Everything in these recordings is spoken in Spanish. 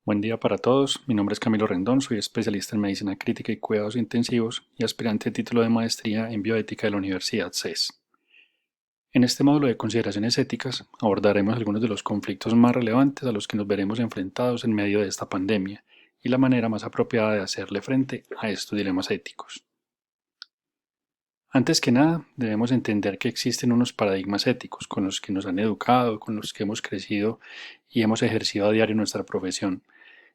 Buen día para todos, mi nombre es Camilo Rendón, soy especialista en medicina crítica y cuidados intensivos y aspirante a título de maestría en bioética de la Universidad CES. En este módulo de consideraciones éticas abordaremos algunos de los conflictos más relevantes a los que nos veremos enfrentados en medio de esta pandemia y la manera más apropiada de hacerle frente a estos dilemas éticos. Antes que nada, debemos entender que existen unos paradigmas éticos con los que nos han educado, con los que hemos crecido y hemos ejercido a diario nuestra profesión.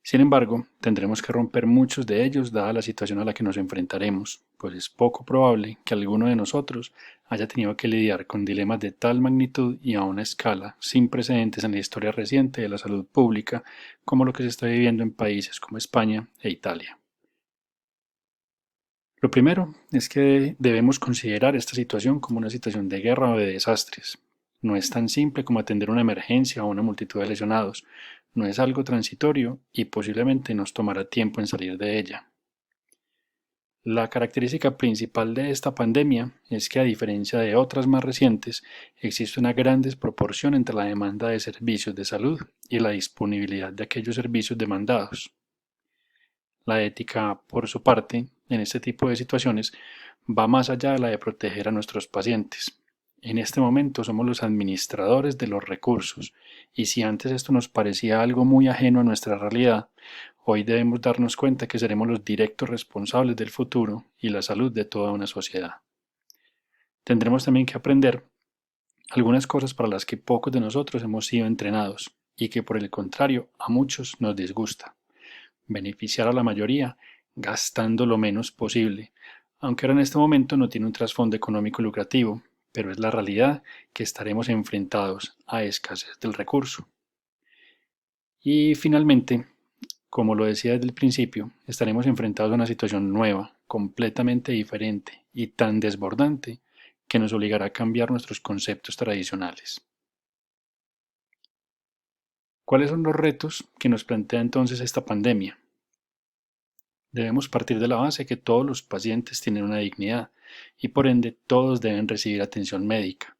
Sin embargo, tendremos que romper muchos de ellos dada la situación a la que nos enfrentaremos, pues es poco probable que alguno de nosotros haya tenido que lidiar con dilemas de tal magnitud y a una escala sin precedentes en la historia reciente de la salud pública como lo que se está viviendo en países como España e Italia. Lo primero es que debemos considerar esta situación como una situación de guerra o de desastres. No es tan simple como atender una emergencia o una multitud de lesionados, no es algo transitorio y posiblemente nos tomará tiempo en salir de ella. La característica principal de esta pandemia es que, a diferencia de otras más recientes, existe una gran desproporción entre la demanda de servicios de salud y la disponibilidad de aquellos servicios demandados. La ética, por su parte, en este tipo de situaciones, va más allá de la de proteger a nuestros pacientes. En este momento somos los administradores de los recursos, y si antes esto nos parecía algo muy ajeno a nuestra realidad, hoy debemos darnos cuenta que seremos los directos responsables del futuro y la salud de toda una sociedad. Tendremos también que aprender algunas cosas para las que pocos de nosotros hemos sido entrenados, y que por el contrario a muchos nos disgusta: beneficiar a la mayoría gastando lo menos posible, aunque ahora en este momento no tiene un trasfondo económico lucrativo, pero es la realidad que estaremos enfrentados a escasez del recurso. Y finalmente, como lo decía desde el principio, estaremos enfrentados a una situación nueva, completamente diferente y tan desbordante que nos obligará a cambiar nuestros conceptos tradicionales. ¿Cuáles son los retos que nos plantea entonces esta pandemia? Debemos partir de la base que todos los pacientes tienen una dignidad y por ende todos deben recibir atención médica.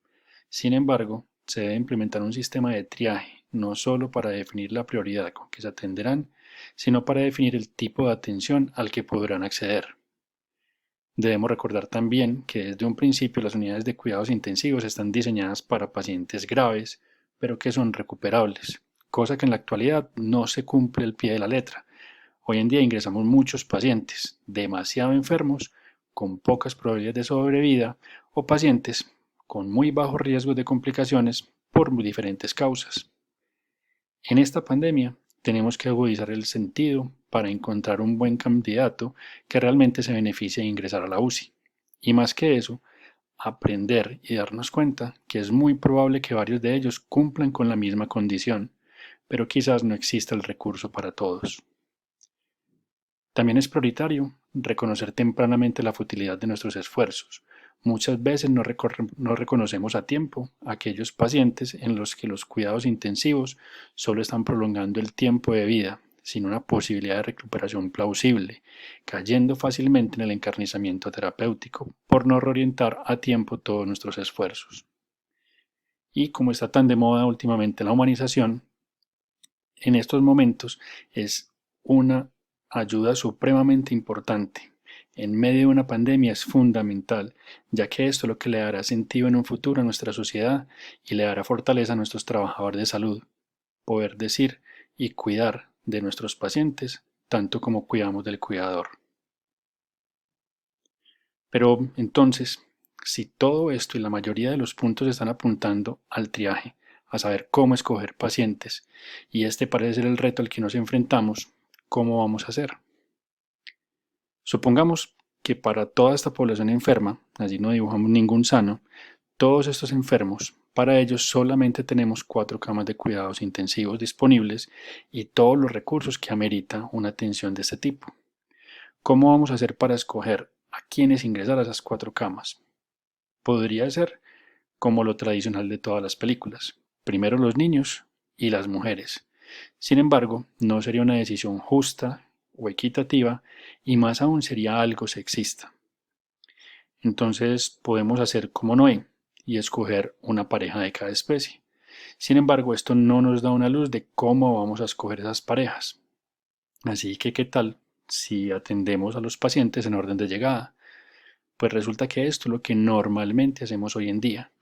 Sin embargo, se debe implementar un sistema de triaje, no solo para definir la prioridad con que se atenderán, sino para definir el tipo de atención al que podrán acceder. Debemos recordar también que desde un principio las unidades de cuidados intensivos están diseñadas para pacientes graves, pero que son recuperables, cosa que en la actualidad no se cumple al pie de la letra. Hoy en día ingresamos muchos pacientes demasiado enfermos, con pocas probabilidades de sobrevida, o pacientes con muy bajos riesgos de complicaciones por diferentes causas. En esta pandemia tenemos que agudizar el sentido para encontrar un buen candidato que realmente se beneficie de ingresar a la UCI. Y más que eso, aprender y darnos cuenta que es muy probable que varios de ellos cumplan con la misma condición, pero quizás no exista el recurso para todos. También es prioritario reconocer tempranamente la futilidad de nuestros esfuerzos. Muchas veces no reconocemos a tiempo a aquellos pacientes en los que los cuidados intensivos solo están prolongando el tiempo de vida, sin una posibilidad de recuperación plausible, cayendo fácilmente en el encarnizamiento terapéutico por no reorientar a tiempo todos nuestros esfuerzos. Y como está tan de moda últimamente la humanización, en estos momentos es una ayuda supremamente importante. En medio de una pandemia es fundamental, ya que esto es lo que le dará sentido en un futuro a nuestra sociedad y le dará fortaleza a nuestros trabajadores de salud, poder decir y cuidar de nuestros pacientes tanto como cuidamos del cuidador. Pero entonces, si todo esto y la mayoría de los puntos están apuntando al triaje, a saber cómo escoger pacientes, y este parece ser el reto al que nos enfrentamos, ¿cómo vamos a hacer? Supongamos que para toda esta población enferma, allí no dibujamos ningún sano, todos estos enfermos, para ellos solamente tenemos 4 camas de cuidados intensivos disponibles y todos los recursos que amerita una atención de este tipo. ¿Cómo vamos a hacer para escoger a quiénes ingresar a esas 4 camas? Podría ser como lo tradicional de todas las películas: primero los niños y las mujeres. Sin embargo, no sería una decisión justa o equitativa, y más aún sería algo sexista. Entonces podemos hacer como Noé y escoger una pareja de cada especie. Sin embargo, esto no nos da una luz de cómo vamos a escoger esas parejas. Así que, ¿qué tal si atendemos a los pacientes en orden de llegada? Pues resulta que esto es lo que normalmente hacemos hoy en día.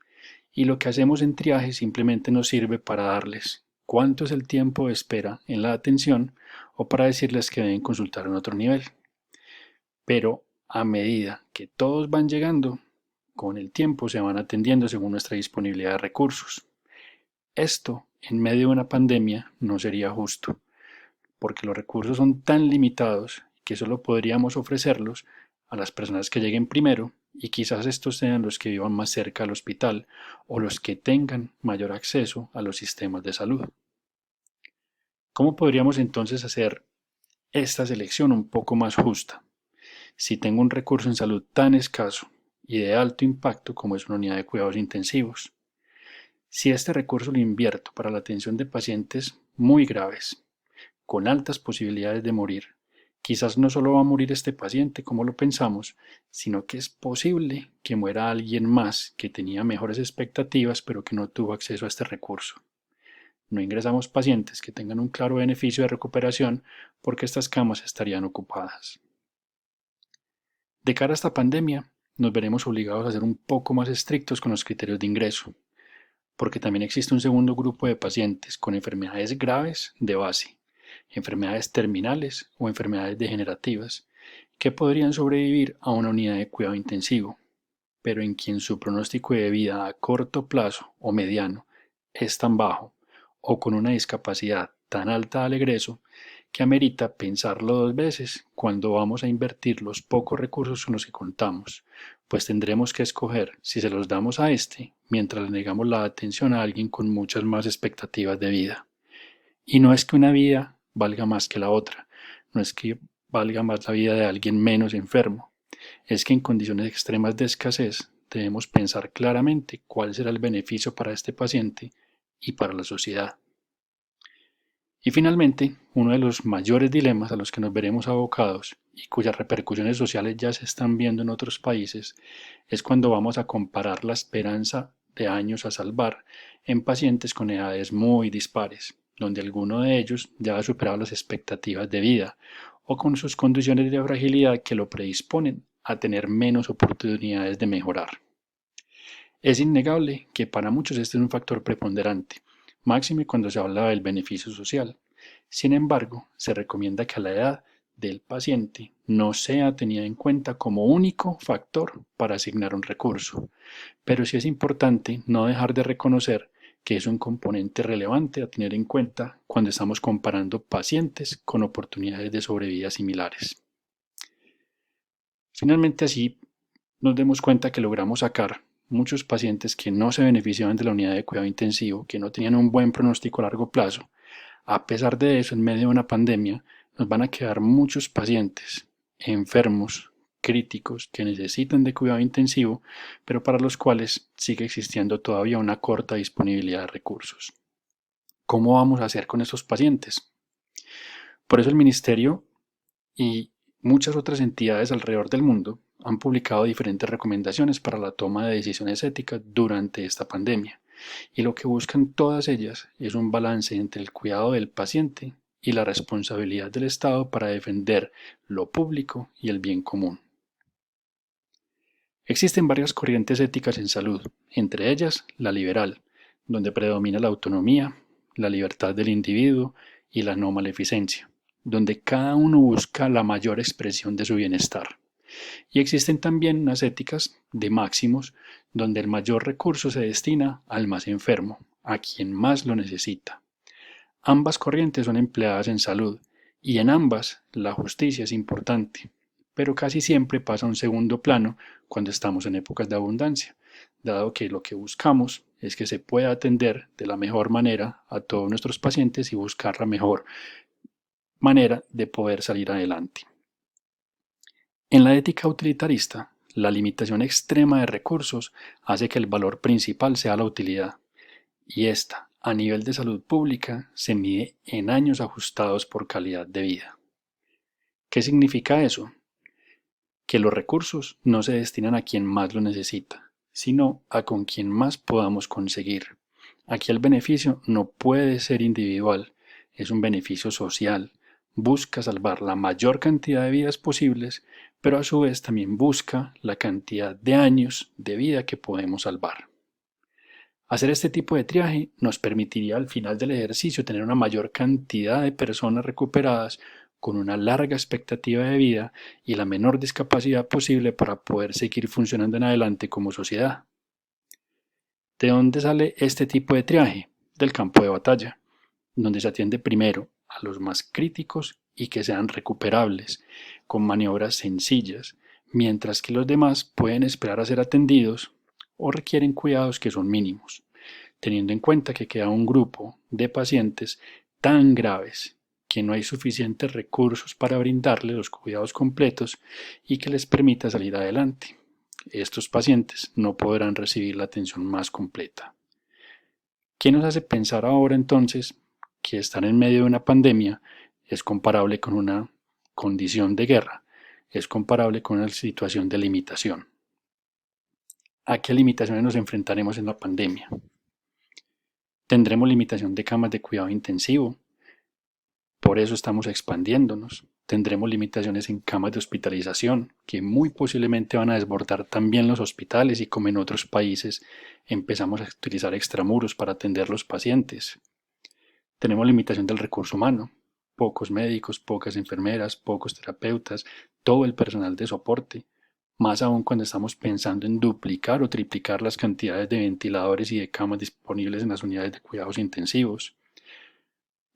Y lo que hacemos en triaje simplemente nos sirve para darles cuánto es el tiempo de espera en la atención o para decirles que deben consultar en otro nivel. Pero a medida que todos van llegando, con el tiempo se van atendiendo según nuestra disponibilidad de recursos. Esto, en medio de una pandemia, no sería justo, porque los recursos son tan limitados que solo podríamos ofrecerlos a las personas que lleguen primero y quizás estos sean los que vivan más cerca al hospital o los que tengan mayor acceso a los sistemas de salud. ¿Cómo podríamos entonces hacer esta selección un poco más justa? Si tengo un recurso en salud tan escaso y de alto impacto como es una unidad de cuidados intensivos, si este recurso lo invierto para la atención de pacientes muy graves, con altas posibilidades de morir, quizás no solo va a morir este paciente como lo pensamos, sino que es posible que muera alguien más que tenía mejores expectativas pero que no tuvo acceso a este recurso. No ingresamos pacientes que tengan un claro beneficio de recuperación porque estas camas estarían ocupadas. De cara a esta pandemia, nos veremos obligados a ser un poco más estrictos con los criterios de ingreso, porque también existe un segundo grupo de pacientes con enfermedades graves de base, enfermedades terminales o enfermedades degenerativas, que podrían sobrevivir a una unidad de cuidado intensivo, pero en quien su pronóstico de vida a corto plazo o mediano es tan bajo o con una discapacidad tan alta al egreso que amerita pensarlo dos veces cuando vamos a invertir los pocos recursos con los que contamos, pues tendremos que escoger si se los damos a este mientras le negamos la atención a alguien con muchas más expectativas de vida. Y no es que una vida valga más que la otra, no es que valga más la vida de alguien menos enfermo, es que en condiciones extremas de escasez debemos pensar claramente cuál será el beneficio para este paciente y para la sociedad. Y finalmente, uno de los mayores dilemas a los que nos veremos abocados y cuyas repercusiones sociales ya se están viendo en otros países es cuando vamos a comparar la esperanza de años a salvar en pacientes con edades muy dispares, donde alguno de ellos ya ha superado las expectativas de vida o con sus condiciones de fragilidad que lo predisponen a tener menos oportunidades de mejorar. Es innegable que para muchos este es un factor preponderante, máxime cuando se habla del beneficio social. Sin embargo, se recomienda que a la edad del paciente no sea tenida en cuenta como único factor para asignar un recurso, pero sí es importante no dejar de reconocer que es un componente relevante a tener en cuenta cuando estamos comparando pacientes con oportunidades de sobrevida similares. Finalmente, así nos demos cuenta que logramos sacar muchos pacientes que no se beneficiaban de la unidad de cuidado intensivo, que no tenían un buen pronóstico a largo plazo. A pesar de eso, en medio de una pandemia, nos van a quedar muchos pacientes enfermos, críticos, que necesitan de cuidado intensivo, pero para los cuales sigue existiendo todavía una corta disponibilidad de recursos. ¿Cómo vamos a hacer con estos pacientes? Por eso el Ministerio y muchas otras entidades alrededor del mundo han publicado diferentes recomendaciones para la toma de decisiones éticas durante esta pandemia, y lo que buscan todas ellas es un balance entre el cuidado del paciente y la responsabilidad del Estado para defender lo público y el bien común. Existen varias corrientes éticas en salud, entre ellas la liberal, donde predomina la autonomía, la libertad del individuo y la no maleficencia, donde cada uno busca la mayor expresión de su bienestar. Y existen también unas éticas de máximos, donde el mayor recurso se destina al más enfermo, a quien más lo necesita. Ambas corrientes son empleadas en salud, y en ambas la justicia es importante, pero casi siempre pasa a un segundo plano cuando estamos en épocas de abundancia, dado que lo que buscamos es que se pueda atender de la mejor manera a todos nuestros pacientes y buscar la mejor manera de poder salir adelante. En la ética utilitarista, la limitación extrema de recursos hace que el valor principal sea la utilidad, y esta, a nivel de salud pública, se mide en años ajustados por calidad de vida. ¿Qué significa eso? Que los recursos no se destinan a quien más lo necesita, sino a con quien más podamos conseguir. Aquí el beneficio no puede ser individual, es un beneficio social, busca salvar la mayor cantidad de vidas posibles, pero a su vez también busca la cantidad de años de vida que podemos salvar. Hacer este tipo de triaje nos permitiría al final del ejercicio tener una mayor cantidad de personas recuperadas con una larga expectativa de vida y la menor discapacidad posible para poder seguir funcionando en adelante como sociedad. ¿De dónde sale este tipo de triaje? Del campo de batalla, donde se atiende primero a los más críticos y que sean recuperables, con maniobras sencillas, mientras que los demás pueden esperar a ser atendidos o requieren cuidados que son mínimos, teniendo en cuenta que queda un grupo de pacientes tan graves que no hay suficientes recursos para brindarles los cuidados completos y que les permita salir adelante. Estos pacientes no podrán recibir la atención más completa. ¿Qué nos hace pensar ahora entonces que estar en medio de una pandemia es comparable con una condición de guerra? Es comparable con una situación de limitación. ¿A qué limitaciones nos enfrentaremos en la pandemia? Tendremos limitación de camas de cuidado intensivo, por eso estamos expandiéndonos. Tendremos limitaciones en camas de hospitalización, que muy posiblemente van a desbordar también los hospitales y como en otros países empezamos a utilizar extramuros para atender los pacientes. Tenemos limitación del recurso humano, pocos médicos, pocas enfermeras, pocos terapeutas, todo el personal de soporte, más aún cuando estamos pensando en duplicar o triplicar las cantidades de ventiladores y de camas disponibles en las unidades de cuidados intensivos.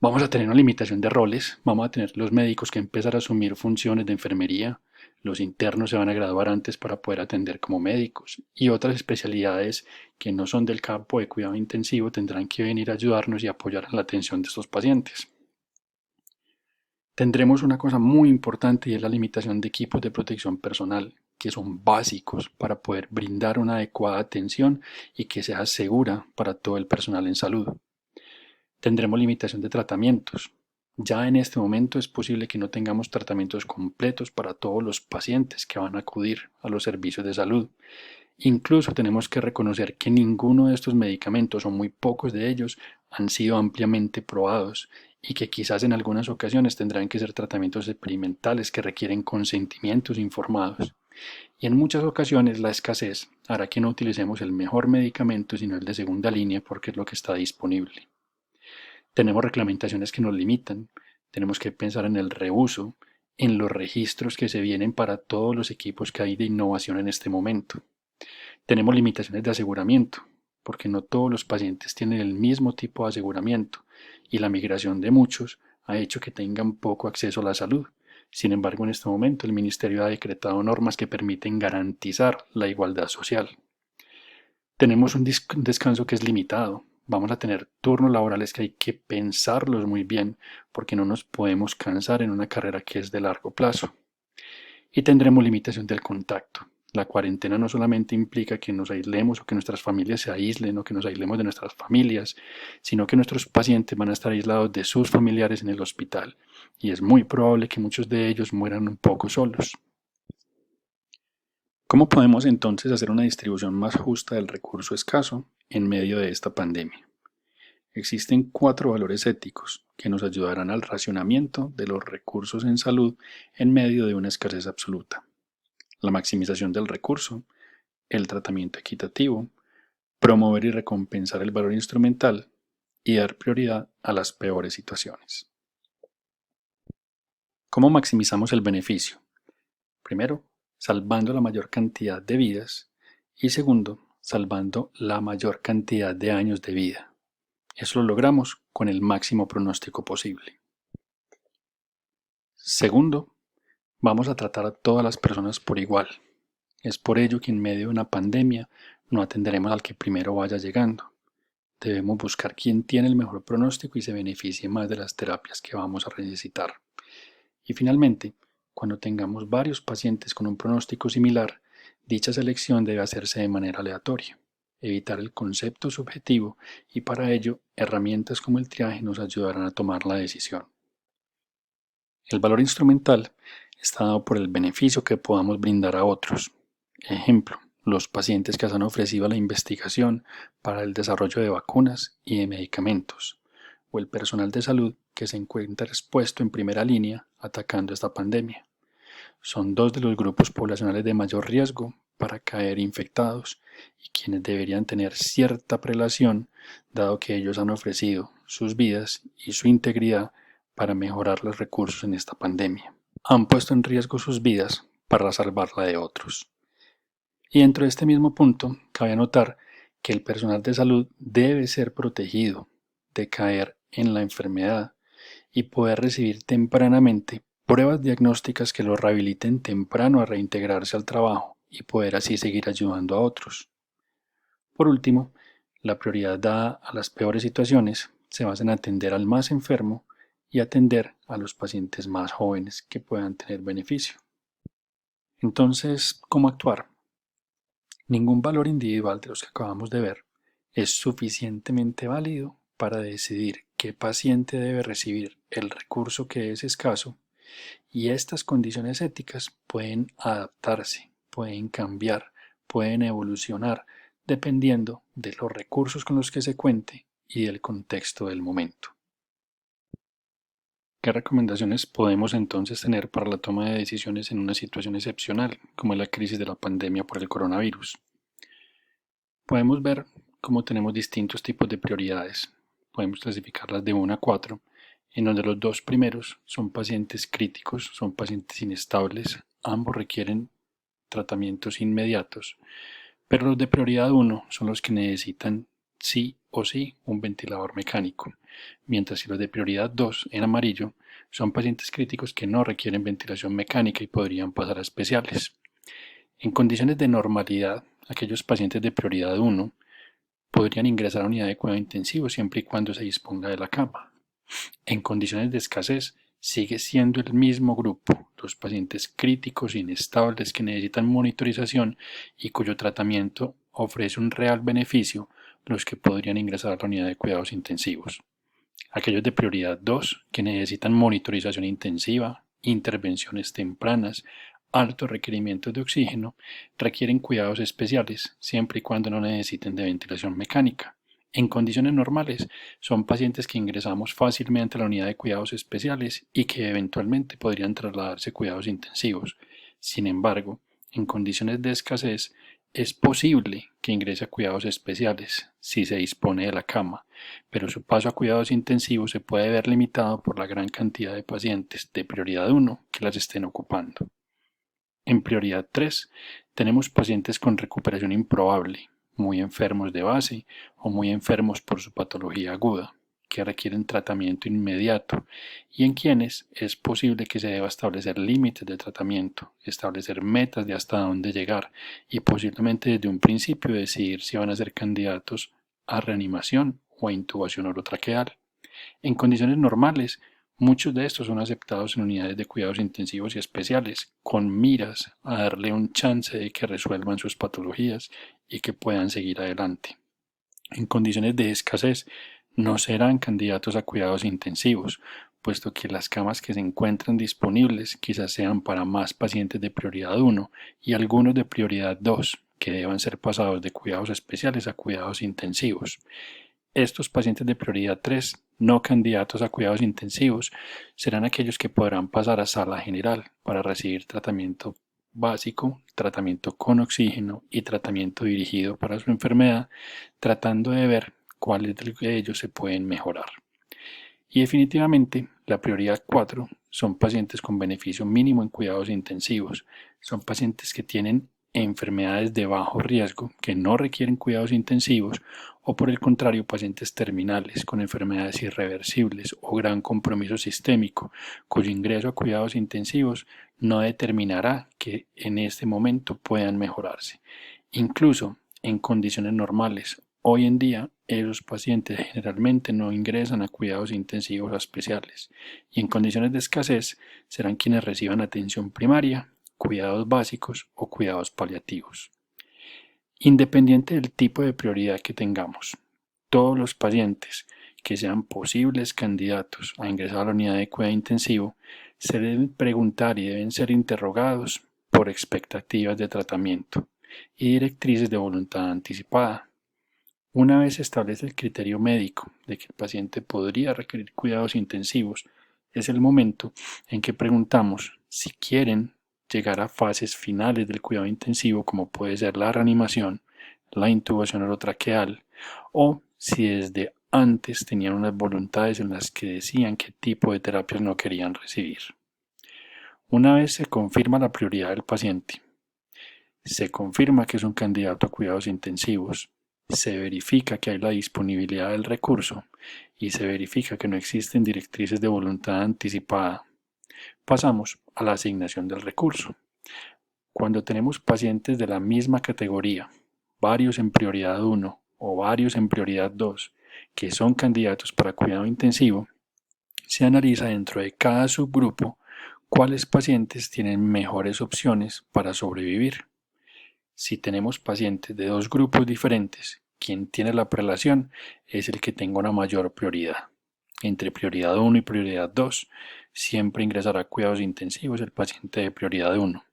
Vamos a tener una limitación de roles, vamos a tener los médicos que empezar a asumir funciones de enfermería, los internos se van a graduar antes para poder atender como médicos y otras especialidades que no son del campo de cuidado intensivo tendrán que venir a ayudarnos y apoyar en la atención de estos pacientes. Tendremos una cosa muy importante y es la limitación de equipos de protección personal, que son básicos para poder brindar una adecuada atención y que sea segura para todo el personal en salud. Tendremos limitación de tratamientos. Ya en este momento es posible que no tengamos tratamientos completos para todos los pacientes que van a acudir a los servicios de salud. Incluso tenemos que reconocer que ninguno de estos medicamentos o muy pocos de ellos han sido ampliamente probados y que quizás en algunas ocasiones tendrán que ser tratamientos experimentales que requieren consentimientos informados. Y en muchas ocasiones la escasez hará que no utilicemos el mejor medicamento sino el de segunda línea porque es lo que está disponible. Tenemos reglamentaciones que nos limitan, tenemos que pensar en el reuso, en los registros que se vienen para todos los equipos que hay de innovación en este momento. Tenemos limitaciones de aseguramiento, porque no todos los pacientes tienen el mismo tipo de aseguramiento y la migración de muchos ha hecho que tengan poco acceso a la salud. Sin embargo, en este momento el Ministerio ha decretado normas que permiten garantizar la igualdad social. Tenemos un descanso que es limitado. Vamos a tener turnos laborales que hay que pensarlos muy bien porque no nos podemos cansar en una carrera que es de largo plazo. Y tendremos limitación del contacto. La cuarentena no solamente implica que nos aislemos o que nuestras familias se aíslen o que nos aislemos de nuestras familias, sino que nuestros pacientes van a estar aislados de sus familiares en el hospital y es muy probable que muchos de ellos mueran un poco solos. ¿Cómo podemos entonces hacer una distribución más justa del recurso escaso en medio de esta pandemia? Existen 4 valores éticos que nos ayudarán al racionamiento de los recursos en salud en medio de una escasez absoluta. La maximización del recurso, el tratamiento equitativo, promover y recompensar el valor instrumental y dar prioridad a las peores situaciones. ¿Cómo maximizamos el beneficio? Primero, salvando la mayor cantidad de vidas y segundo, salvando la mayor cantidad de años de vida. Eso lo logramos con el máximo pronóstico posible. Segundo, vamos a tratar a todas las personas por igual. Es por ello que en medio de una pandemia no atenderemos al que primero vaya llegando. Debemos buscar quién tiene el mejor pronóstico y se beneficie más de las terapias que vamos a necesitar. Y finalmente, cuando tengamos varios pacientes con un pronóstico similar, dicha selección debe hacerse de manera aleatoria, evitar el concepto subjetivo y para ello herramientas como el triaje nos ayudarán a tomar la decisión. El valor instrumental está dado por el beneficio que podamos brindar a otros. Ejemplo, los pacientes que se han ofrecido a la investigación para el desarrollo de vacunas y de medicamentos, o el personal de salud que se encuentra expuesto en primera línea atacando esta pandemia. Son dos de los grupos poblacionales de mayor riesgo para caer infectados y quienes deberían tener cierta prelación, dado que ellos han ofrecido sus vidas y su integridad para mejorar los recursos en esta pandemia. Han puesto en riesgo sus vidas para salvarla de otros. Y dentro de este mismo punto, cabe anotar que el personal de salud debe ser protegido de caer en la enfermedad y poder recibir tempranamente pruebas diagnósticas que lo rehabiliten temprano a reintegrarse al trabajo y poder así seguir ayudando a otros. Por último, la prioridad dada a las peores situaciones se basa en atender al más enfermo y atender a los pacientes más jóvenes que puedan tener beneficio. Entonces, ¿cómo actuar? Ningún valor individual de los que acabamos de ver es suficientemente válido para decidir qué paciente debe recibir el recurso que es escaso, y estas condiciones éticas pueden adaptarse, pueden cambiar, pueden evolucionar dependiendo de los recursos con los que se cuente y del contexto del momento. ¿Qué recomendaciones podemos entonces tener para la toma de decisiones en una situación excepcional, como es la crisis de la pandemia por el coronavirus? Podemos ver cómo tenemos distintos tipos de prioridades. Podemos clasificarlas de 1 a 4, en donde los dos primeros son pacientes críticos, son pacientes inestables, ambos requieren tratamientos inmediatos, pero los de prioridad 1 son los que necesitan sí o sí un ventilador mecánico, mientras que los de prioridad 2 en amarillo son pacientes críticos que no requieren ventilación mecánica y podrían pasar a especiales. En condiciones de normalidad, aquellos pacientes de prioridad 1 podrían ingresar a unidad de cuidado intensivo siempre y cuando se disponga de la cama. En condiciones de escasez, sigue siendo el mismo grupo, los pacientes críticos inestables que necesitan monitorización y cuyo tratamiento ofrece un real beneficio, los que podrían ingresar a la unidad de cuidados intensivos. Aquellos de prioridad 2 que necesitan monitorización intensiva, intervenciones tempranas, altos requerimientos de oxígeno, requieren cuidados especiales, siempre y cuando no necesiten de ventilación mecánica. En condiciones normales, son pacientes que ingresamos fácilmente a la unidad de cuidados especiales y que eventualmente podrían trasladarse a cuidados intensivos. Sin embargo, en condiciones de escasez, es posible que ingrese a cuidados especiales si se dispone de la cama, pero su paso a cuidados intensivos se puede ver limitado por la gran cantidad de pacientes de prioridad 1 que las estén ocupando. En prioridad 3 tenemos pacientes con recuperación improbable, muy enfermos de base o muy enfermos por su patología aguda, que requieren tratamiento inmediato y en quienes es posible que se deba establecer límites de tratamiento, establecer metas de hasta dónde llegar y posiblemente desde un principio decidir si van a ser candidatos a reanimación o a intubación orotraqueal. En condiciones normales, muchos de estos son aceptados en unidades de cuidados intensivos y especiales, con miras a darle un chance de que resuelvan sus patologías y que puedan seguir adelante. En condiciones de escasez, no serán candidatos a cuidados intensivos, puesto que las camas que se encuentran disponibles quizás sean para más pacientes de prioridad 1 y algunos de prioridad 2, que deban ser pasados de cuidados especiales a cuidados intensivos. Estos pacientes de prioridad 3, no candidatos a cuidados intensivos, serán aquellos que podrán pasar a sala general para recibir tratamiento básico, tratamiento con oxígeno y tratamiento dirigido para su enfermedad, tratando de ver cuáles de ellos se pueden mejorar. Y definitivamente, la prioridad 4 son pacientes con beneficio mínimo en cuidados intensivos. Son pacientes que tienen enfermedades de bajo riesgo que no requieren cuidados intensivos o por el contrario pacientes terminales con enfermedades irreversibles o gran compromiso sistémico cuyo ingreso a cuidados intensivos no determinará que en este momento puedan mejorarse. Incluso en condiciones normales, hoy en día esos pacientes generalmente no ingresan a cuidados intensivos especiales y en condiciones de escasez serán quienes reciban atención primaria, cuidados básicos o cuidados paliativos. Independiente del tipo de prioridad que tengamos, todos los pacientes que sean posibles candidatos a ingresar a la unidad de cuidado intensivo se deben preguntar y deben ser interrogados por expectativas de tratamiento y directrices de voluntad anticipada. Una vez se establece el criterio médico de que el paciente podría requerir cuidados intensivos, es el momento en que preguntamos si quieren llegar a fases finales del cuidado intensivo, como puede ser la reanimación, la intubación orotraqueal, o si desde antes tenían unas voluntades en las que decían qué tipo de terapias no querían recibir. Una vez se confirma la prioridad del paciente, se confirma que es un candidato a cuidados intensivos, se verifica que hay la disponibilidad del recurso y se verifica que no existen directrices de voluntad anticipada. Pasamos a la asignación del recurso. Cuando tenemos pacientes de la misma categoría, varios en prioridad 1 o varios en prioridad 2, que son candidatos para cuidado intensivo, se analiza dentro de cada subgrupo cuáles pacientes tienen mejores opciones para sobrevivir. Si tenemos pacientes de dos grupos diferentes, quien tiene la prelación es el que tenga una mayor prioridad. Entre prioridad 1 y prioridad 2, siempre ingresará a cuidados intensivos el paciente de prioridad 1.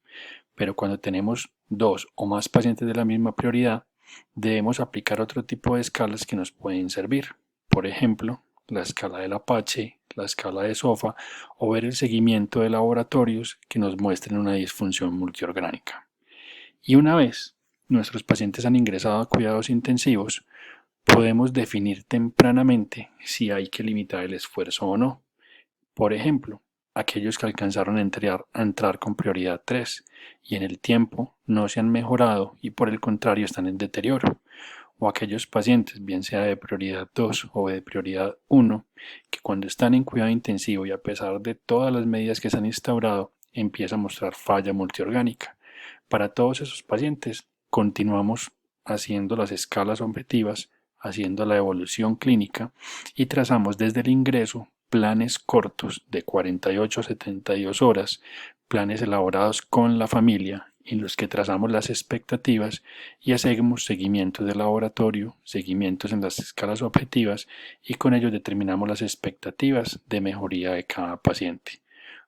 Pero cuando tenemos dos o más pacientes de la misma prioridad, debemos aplicar otro tipo de escalas que nos pueden servir. Por ejemplo, la escala del Apache, la escala de SOFA o ver el seguimiento de laboratorios que nos muestren una disfunción multiorgánica. Y una vez nuestros pacientes han ingresado a cuidados intensivos, podemos definir tempranamente si hay que limitar el esfuerzo o no. Por ejemplo, aquellos que alcanzaron a entrar con prioridad 3 y en el tiempo no se han mejorado y por el contrario están en deterioro, o aquellos pacientes, bien sea de prioridad 2 o de prioridad 1, que cuando están en cuidado intensivo y a pesar de todas las medidas que se han instaurado, empieza a mostrar falla multiorgánica. Para todos esos pacientes, continuamos haciendo las escalas objetivas, haciendo la evolución clínica y trazamos desde el ingreso planes cortos de 48 a 72 horas, planes elaborados con la familia en los que trazamos las expectativas y hacemos seguimientos de laboratorio, seguimientos en las escalas objetivas y con ello determinamos las expectativas de mejoría de cada paciente.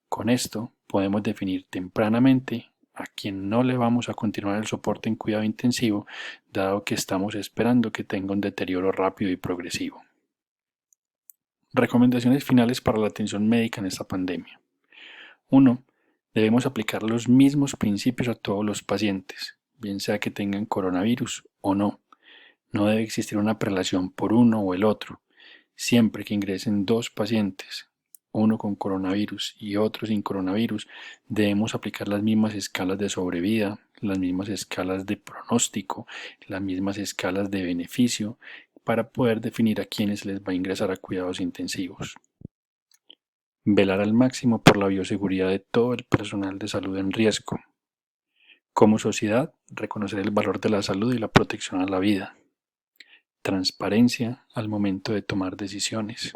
Con esto podemos definir tempranamente a quien no le vamos a continuar el soporte en cuidado intensivo, dado que estamos esperando que tenga un deterioro rápido y progresivo. Recomendaciones finales para la atención médica en esta pandemia. 1. Debemos aplicar los mismos principios a todos los pacientes, bien sea que tengan coronavirus o no. No debe existir una prelación por uno o el otro. Siempre que ingresen dos pacientes, uno con coronavirus y otro sin coronavirus, debemos aplicar las mismas escalas de sobrevida, las mismas escalas de pronóstico, las mismas escalas de beneficio, para poder definir a quiénes les va a ingresar a cuidados intensivos. Velar al máximo por la bioseguridad de todo el personal de salud en riesgo. Como sociedad, reconocer el valor de la salud y la protección a la vida. Transparencia al momento de tomar decisiones.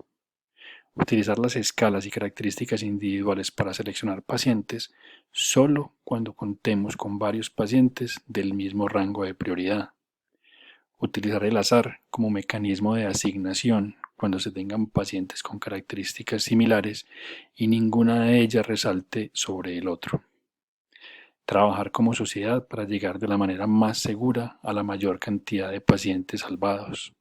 Utilizar las escalas y características individuales para seleccionar pacientes solo cuando contemos con varios pacientes del mismo rango de prioridad. Utilizar el azar como mecanismo de asignación cuando se tengan pacientes con características similares y ninguna de ellas resalte sobre el otro. Trabajar como sociedad para llegar de la manera más segura a la mayor cantidad de pacientes salvados.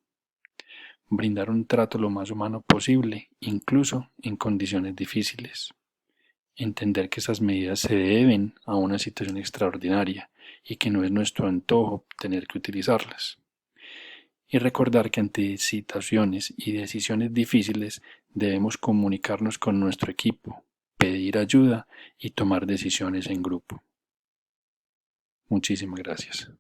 Brindar un trato lo más humano posible, incluso en condiciones difíciles. Entender que esas medidas se deben a una situación extraordinaria y que no es nuestro antojo tener que utilizarlas. Y recordar que ante situaciones y decisiones difíciles debemos comunicarnos con nuestro equipo, pedir ayuda y tomar decisiones en grupo. Muchísimas gracias.